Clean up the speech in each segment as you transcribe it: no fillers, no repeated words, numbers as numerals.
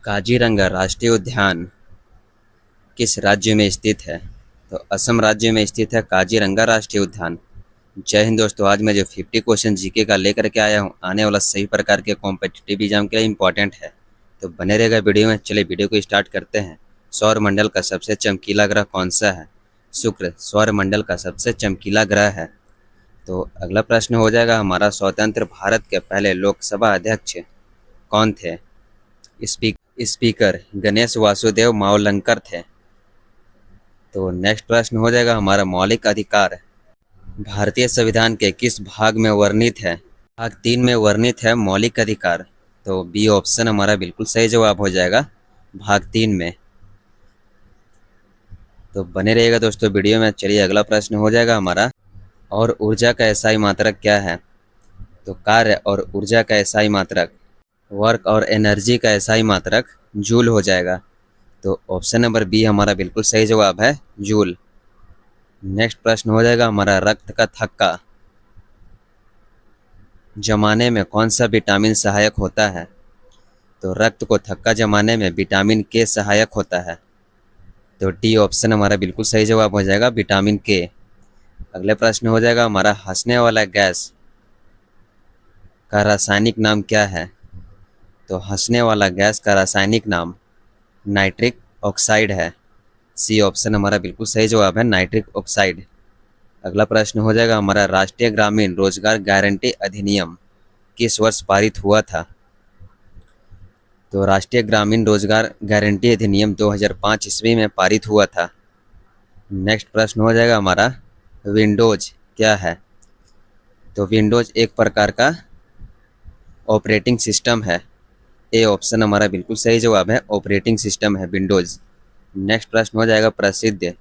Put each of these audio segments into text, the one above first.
काजीरंगा राष्ट्रीय उद्यान किस राज्य में स्थित है? तो असम राज्य में स्थित है काजीरंगा राष्ट्रीय उद्यान। जय हिंद दोस्तों, आज मैं जो 50 क्वेश्चन जीके का लेकर के आया हूँ, आने वाला सही प्रकार के कॉम्पिटिटिव एग्जाम के लिए इम्पोर्टेंट है। तो बने रहेगा वीडियो में। चलिए वीडियो को स्टार्ट करते हैं। सौर मंडल का सबसे चमकीला ग्रह कौन सा है? शुक्र सौर मंडल का सबसे चमकीला ग्रह है। तो अगला प्रश्न हो जाएगा हमारा, स्वतंत्र भारत के पहले लोकसभा अध्यक्ष कौन थे? स्पीकर गणेश वासुदेव मावलंकर थे। तो नेक्स्ट प्रश्न हो जाएगा हमारा, मौलिक अधिकार भारतीय संविधान के किस भाग में वर्णित है? भाग 3 में वर्णित है मौलिक अधिकार। तो बी ऑप्शन हमारा बिल्कुल सही जवाब हो जाएगा, भाग 3 में। तो बने रहेगा दोस्तों वीडियो में। चलिए अगला प्रश्न हो जाएगा हमारा, और ऊर्जा का एसआई मात्रक क्या है? तो कार्य और ऊर्जा का एसआई मात्रक, वर्क और एनर्जी का एसआई मात्रक जूल हो जाएगा। तो ऑप्शन नंबर बी हमारा बिल्कुल सही जवाब है, जूल। नेक्स्ट प्रश्न हो जाएगा हमारा, रक्त का थक्का जमाने में कौन सा विटामिन सहायक होता है? तो रक्त को थक्का जमाने में विटामिन के सहायक होता है। तो डी ऑप्शन हमारा बिल्कुल सही जवाब हो जाएगा, विटामिन के। अगले प्रश्न हो जाएगा हमारा, हंसने वाला गैस का रासायनिक नाम क्या है? तो हंसने वाला गैस का रासायनिक नाम नाइट्रिक ऑक्साइड है। सी ऑप्शन हमारा बिल्कुल सही जवाब है, नाइट्रिक ऑक्साइड। अगला प्रश्न हो जाएगा हमारा, राष्ट्रीय ग्रामीण रोजगार गारंटी अधिनियम किस वर्ष पारित हुआ था? तो राष्ट्रीय ग्रामीण रोजगार गारंटी अधिनियम 2005 ईस्वी में पारित हुआ था। नेक्स्ट प्रश्न हो जाएगा हमारा, विंडोज क्या है? तो विंडोज एक प्रकार का ऑपरेटिंग सिस्टम है। ए ऑप्शन हमारा बिल्कुल सही जवाब है, ऑपरेटिंग सिस्टम है विंडोज। नेक्स्ट प्रश्न हो जाएगा, प्रसिद्ध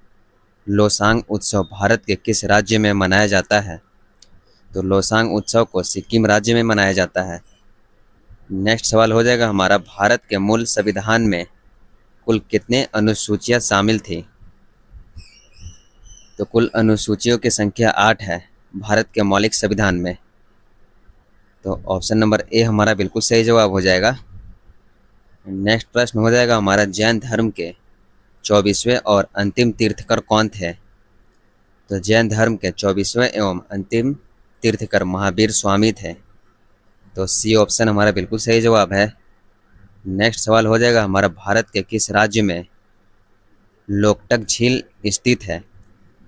लोसांग उत्सव भारत के किस राज्य में मनाया जाता है? तो लोसांग उत्सव को सिक्किम राज्य में मनाया जाता है। नेक्स्ट सवाल हो जाएगा हमारा, भारत के मूल संविधान में कुल कितने अनुसूचियां शामिल थी? तो कुल अनुसूचियों की संख्या 8 है भारत के मौलिक संविधान में। तो ऑप्शन नंबर ए हमारा बिल्कुल सही जवाब हो जाएगा। नेक्स्ट प्रश्न हो जाएगा हमारा, जैन धर्म के 24वें और अंतिम तीर्थकर कौन थे? तो जैन धर्म के 24वें एवं अंतिम तीर्थकर महावीर स्वामी थे। तो सी ऑप्शन हमारा बिल्कुल सही जवाब है। नेक्स्ट सवाल हो जाएगा हमारा, भारत के किस राज्य में लोकटक झील स्थित है?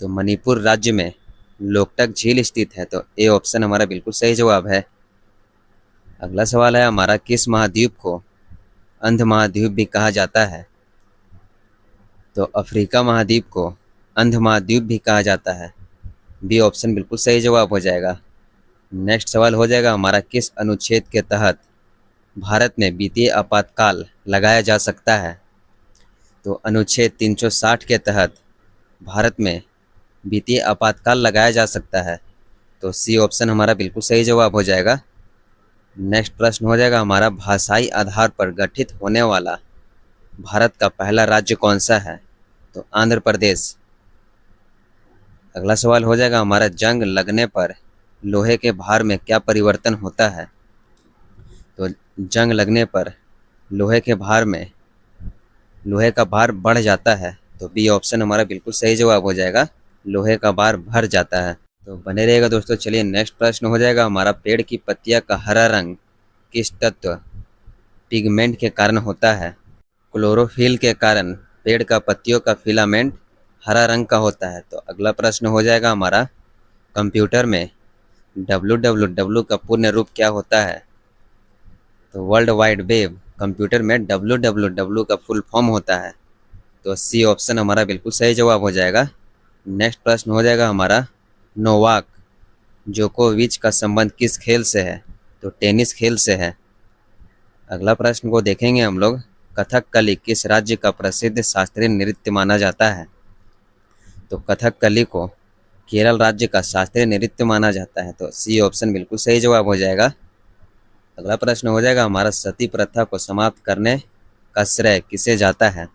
तो मणिपुर राज्य में लोकटक झील स्थित है। तो ए ऑप्शन हमारा बिल्कुल सही जवाब है। अगला सवाल है हमारा, किस महाद्वीप को अंध महाद्वीप भी कहा जाता है? तो अफ्रीका महाद्वीप को अंध महाद्वीप भी कहा जाता है। बी ऑप्शन बिल्कुल सही जवाब हो जाएगा। नेक्स्ट सवाल हो जाएगा हमारा, किस अनुच्छेद के तहत भारत में वित्तीय आपातकाल लगाया जा सकता है? तो अनुच्छेद 360 के तहत भारत में वित्तीय आपातकाल लगाया जा सकता है। तो सी ऑप्शन हमारा बिल्कुल सही जवाब हो जाएगा। नेक्स्ट प्रश्न हो जाएगा हमारा, भाषाई आधार पर गठित होने वाला भारत का पहला राज्य कौन सा है? तो आंध्र प्रदेश। अगला सवाल हो जाएगा हमारा, जंग लगने पर लोहे के भार में क्या परिवर्तन होता है? तो जंग लगने पर लोहे के भार में लोहे का भार बढ़ जाता है। तो बी ऑप्शन हमारा बिल्कुल सही जवाब हो जाएगा, लोहे का भार बढ़ जाता है। तो बने रहेगा दोस्तों। चलिए नेक्स्ट प्रश्न हो जाएगा हमारा, पेड़ की पत्तियां का हरा रंग किस तत्व पिगमेंट के कारण होता है? क्लोरोफिल के कारण पेड़ का पत्तियों का फिलामेंट हरा रंग का होता है। तो अगला प्रश्न हो जाएगा हमारा, कंप्यूटर में www का पूर्ण रूप क्या होता है? तो वर्ल्ड वाइड वेब कंप्यूटर में www का फुल फॉर्म होता है। तो सी ऑप्शन हमारा बिल्कुल सही जवाब हो जाएगा। नेक्स्ट प्रश्न हो जाएगा हमारा, नोवाक जोकोविच का संबंध किस खेल से है? तो टेनिस खेल से है। अगला प्रश्न को देखेंगे हम लोग, कथकली किस राज्य का प्रसिद्ध शास्त्रीय नृत्य माना जाता है? तो कथकली को केरल राज्य का शास्त्रीय नृत्य माना जाता है। तो सी ऑप्शन बिल्कुल सही जवाब हो जाएगा। अगला प्रश्न हो जाएगा हमारा, सती प्रथा को समाप्त करने का श्रेय किसे जाता है?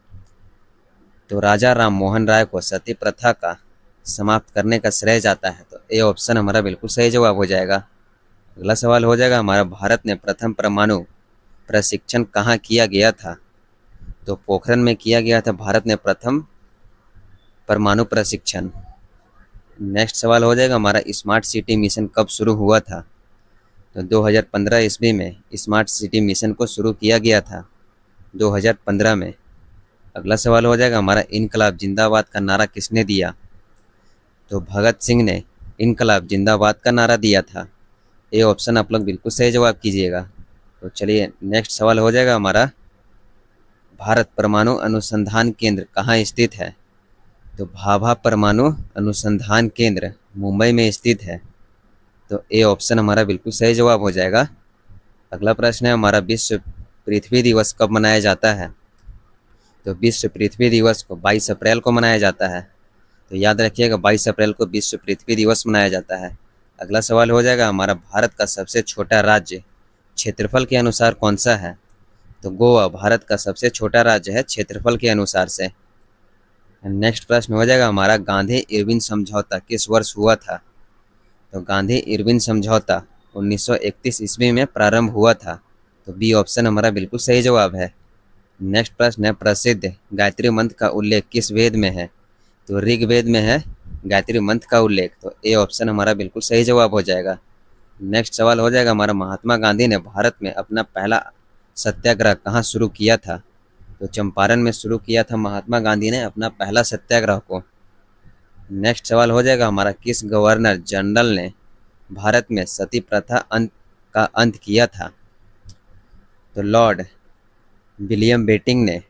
तो राजा राम मोहन राय को सती प्रथा का समाप्त करने का श्रेय जाता है। तो ए ऑप्शन हमारा बिल्कुल सही जवाब हो जाएगा। अगला सवाल हो जाएगा हमारा, भारत ने प्रथम परमाणु प्रशिक्षण कहाँ किया गया था? तो पोखरण में किया गया था भारत में प्रथम परमाणु प्रशिक्षण। नेक्स्ट सवाल हो जाएगा हमारा, स्मार्ट सिटी मिशन कब शुरू हुआ था? तो 2015 ईस्वी में स्मार्ट सिटी मिशन को शुरू किया गया था, 2015 में। अगला सवाल हो जाएगा हमारा, इनकलाब जिंदाबाद का नारा किसने दिया? तो भगत सिंह ने इनकलाब जिंदाबाद का नारा दिया था। ये ऑप्शन आप लोग बिल्कुल सही जवाब कीजिएगा। तो चलिए नेक्स्ट सवाल हो जाएगा हमारा, भारत परमाणु अनुसंधान केंद्र कहाँ स्थित है? तो भाभा परमाणु अनुसंधान केंद्र मुंबई में स्थित है। तो ए ऑप्शन हमारा बिल्कुल सही जवाब हो जाएगा। अगला प्रश्न है हमारा, विश्व पृथ्वी दिवस कब मनाया जाता है? तो विश्व पृथ्वी दिवस को 22 अप्रैल को मनाया जाता है। तो याद रखिएगा 22 अप्रैल को विश्व पृथ्वी दिवस मनाया जाता है। अगला सवाल हो जाएगा हमारा, भारत का सबसे छोटा राज्य क्षेत्रफल के अनुसार कौन सा है? तो गोवा भारत का सबसे छोटा राज्य है क्षेत्रफल के अनुसार से। नेक्स्ट प्रश्न हो जाएगा हमारा, गांधी इरविन समझौता किस वर्ष हुआ था? तो गांधी इरविन समझौता 1931 ईस्वी में प्रारंभ हुआ था। तो बी ऑप्शन हमारा बिल्कुल सही जवाब है। नेक्स्ट प्रश्न है, प्रसिद्ध गायत्री मंत्र का उल्लेख किस वेद में है? तो ऋग्वेद में है गायत्री मंत्र का उल्लेख। तो ए ऑप्शन हमारा बिल्कुल सही जवाब हो जाएगा। नेक्स्ट सवाल हो जाएगा हमारा, महात्मा गांधी ने भारत में अपना पहला सत्याग्रह कहाँ शुरू किया था? तो चंपारण में शुरू किया था महात्मा गांधी ने अपना पहला सत्याग्रह को। नेक्स्ट सवाल हो जाएगा हमारा, किस गवर्नर जनरल ने भारत में सती प्रथा का अंत किया था? तो लॉर्ड विलियम बेंटिंक ने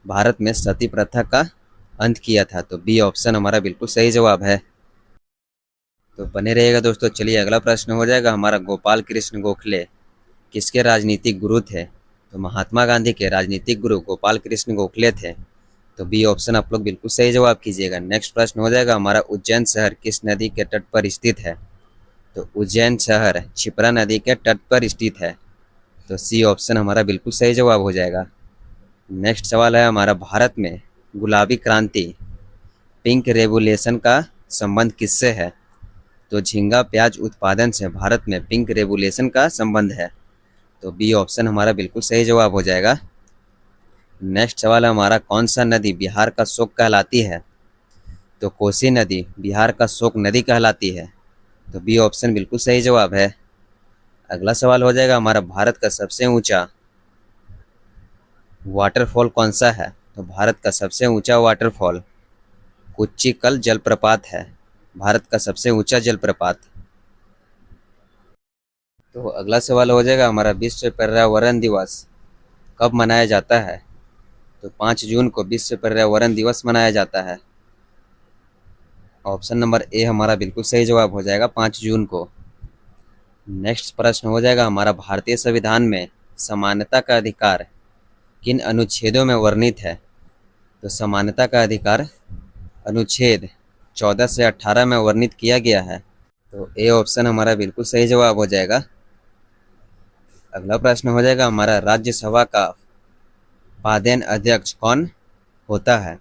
भारत में सती प्रथा का अंत किया था। तो बी ऑप्शन हमारा बिल्कुल सही जवाब है। तो बने रहिएगा दोस्तों। चलिए अगला प्रश्न हो जाएगा हमारा, गोपाल कृष्ण गोखले किसके राजनीतिक गुरु थे? तो महात्मा गांधी के राजनीतिक गुरु गोपाल कृष्ण गोखले थे। तो बी ऑप्शन आप लोग बिल्कुल सही जवाब कीजिएगा। नेक्स्ट प्रश्न हो जाएगा हमारा, उज्जैन शहर किस नदी के तट पर स्थित है? तो उज्जैन शहर क्षिप्रा नदी के तट पर स्थित है। तो सी ऑप्शन हमारा बिल्कुल सही जवाब हो जाएगा। नेक्स्ट सवाल है हमारा, भारत में गुलाबी क्रांति पिंक रेवोल्यूशन का संबंध किससे है? तो झींगा प्याज उत्पादन से भारत में पिंक रेवोल्यूशन का संबंध है। तो बी ऑप्शन हमारा बिल्कुल सही जवाब हो जाएगा। नेक्स्ट सवाल है हमारा, कौन सा नदी बिहार का शोक कहलाती है? तो कोसी नदी बिहार का शोक नदी कहलाती है। तो बी ऑप्शन बिल्कुल सही जवाब है। अगला सवाल हो जाएगा हमारा, भारत का सबसे ऊंचा वाटरफॉल कौन सा है? तो भारत का सबसे ऊंचा वाटरफॉल कुच्चीकल जलप्रपात है, भारत का सबसे ऊंचा जलप्रपात। तो अगला सवाल हो जाएगा हमारा, विश्व पर्यावरण दिवस कब मनाया जाता है? तो 5 जून को विश्व पर्यावरण दिवस मनाया जाता है। ऑप्शन नंबर ए हमारा बिल्कुल सही जवाब हो जाएगा, 5 जून को। नेक्स्ट प्रश्न हो जाएगा हमारा, भारतीय संविधान में समानता का अधिकार किन अनुच्छेदों में वर्णित है? तो समानता का अधिकार अनुच्छेद 14 से 18 में वर्णित किया गया है। तो ए ऑप्शन हमारा बिल्कुल सही जवाब हो जाएगा। अगला प्रश्न हो जाएगा हमारा, राज्यसभा का पादेन अध्यक्ष कौन होता है?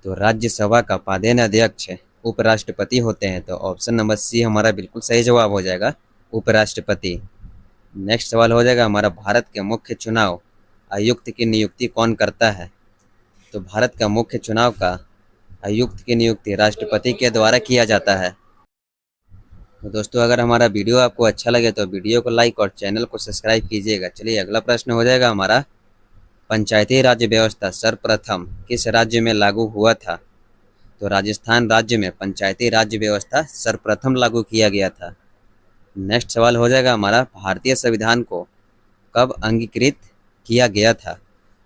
तो राज्यसभा का पादेन अध्यक्ष उपराष्ट्रपति होते हैं। तो ऑप्शन नंबर सी हमारा बिल्कुल सही जवाब हो जाएगा, उपराष्ट्रपति। नेक्स्ट सवाल हो जाएगा हमारा, भारत के मुख्य चुनाव आयुक्त की नियुक्ति कौन करता है? तो भारत का मुख्य चुनाव का आयुक्त की नियुक्ति राष्ट्रपति के द्वारा किया जाता है। तो दोस्तों अगर हमारा वीडियो आपको अच्छा लगे तो वीडियो को लाइक और चैनल को सब्सक्राइब कीजिएगा। चलिए अगला प्रश्न हो जाएगा हमारा, पंचायती राज्य व्यवस्था सर्वप्रथम किस राज्य में लागू हुआ था? तो राजस्थान राज्य में पंचायती राज्य व्यवस्था सर्वप्रथम लागू किया गया था। नेक्स्ट सवाल हो जाएगा हमारा, भारतीय संविधान को कब अंगीकृत किया गया था?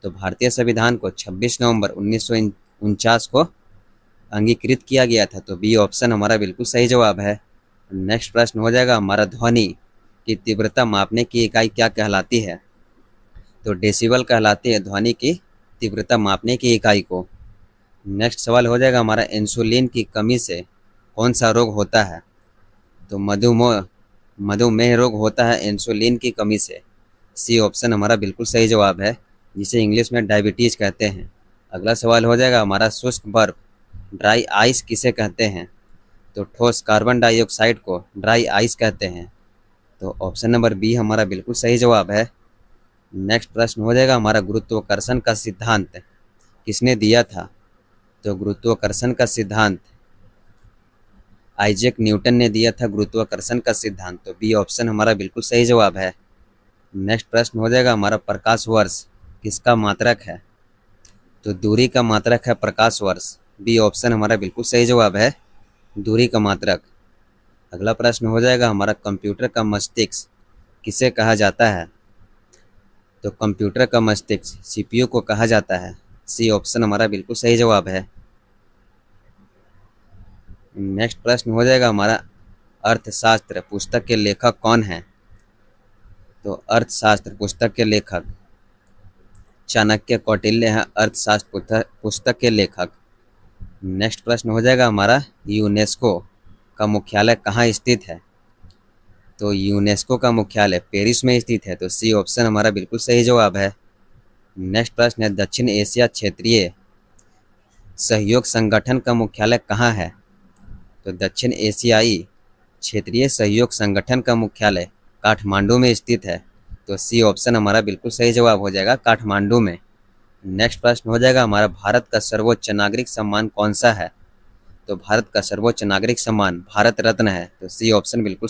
तो भारतीय संविधान को 26 नवंबर 1949 को अंगीकृत किया गया था। तो बी ऑप्शन हमारा बिल्कुल सही जवाब है। नेक्स्ट प्रश्न हो जाएगा हमारा, ध्वनि की तीव्रता मापने की इकाई क्या कहलाती है? तो डेसिबल कहलाती है ध्वनि की तीव्रता मापने की इकाई को। नेक्स्ट सवाल हो जाएगा हमारा, इंसुलिन की कमी से कौन सा रोग होता है? तो मधुमेह रोग होता है इंसुलिन की कमी से। सी ऑप्शन हमारा बिल्कुल सही जवाब है, जिसे इंग्लिश में डायबिटीज कहते हैं। अगला सवाल हो जाएगा हमारा, शुष्क बर्फ ड्राई आइस किसे कहते हैं? तो ठोस कार्बन डाइऑक्साइड को ड्राई आइस कहते हैं। तो ऑप्शन नंबर बी हमारा बिल्कुल सही जवाब है। नेक्स्ट प्रश्न हो जाएगा हमारा गुरुत्वाकर्षण का सिद्धांत किसने दिया था? तो गुरुत्वाकर्षण का सिद्धांत आइजैक न्यूटन ने दिया था गुरुत्वाकर्षण का सिद्धांत। तो बी ऑप्शन हमारा बिल्कुल सही जवाब है। नेक्स्ट प्रश्न हो जाएगा हमारा प्रकाश वर्ष किसका मात्रक है? तो दूरी का मात्रक है प्रकाश वर्ष। बी ऑप्शन हमारा बिल्कुल सही जवाब है, दूरी का मात्रक। अगला प्रश्न हो जाएगा हमारा कंप्यूटर का मस्तिष्क किसे कहा जाता है? तो कंप्यूटर का मस्तिष्क सीपीयू को कहा जाता है। सी ऑप्शन हमारा बिल्कुल सही जवाब है। नेक्स्ट प्रश्न हो जाएगा हमारा अर्थशास्त्र पुस्तक के लेखक कौन है? तो अर्थशास्त्र पुस्तक के लेखक चाणक्य कौटिल्य हैं अर्थशास्त्र पुस्तक के लेखक। नेक्स्ट प्रश्न हो जाएगा हमारा यूनेस्को का मुख्यालय कहाँ स्थित है? तो यूनेस्को का मुख्यालय पेरिस में स्थित है। तो सी ऑप्शन हमारा बिल्कुल सही जवाब है। नेक्स्ट प्रश्न है दक्षिण एशिया क्षेत्रीय सहयोग संगठन का मुख्यालय कहाँ है? तो दक्षिण एशियाई क्षेत्रीय सहयोग संगठन का मुख्यालय काठमांडू में स्थित है। तो सी ऑप्शन हमारा बिल्कुल सही जवाब हो जाएगा, काठमांडू में। नेक्स्ट प्रश्न हो जाएगा हमारा भारत का सर्वोच्च नागरिक सम्मान कौन सा है? तो भारत का सर्वोच्च नागरिक सम्मान भारत रत्न है। तो सी ऑप्शन बिल्कुल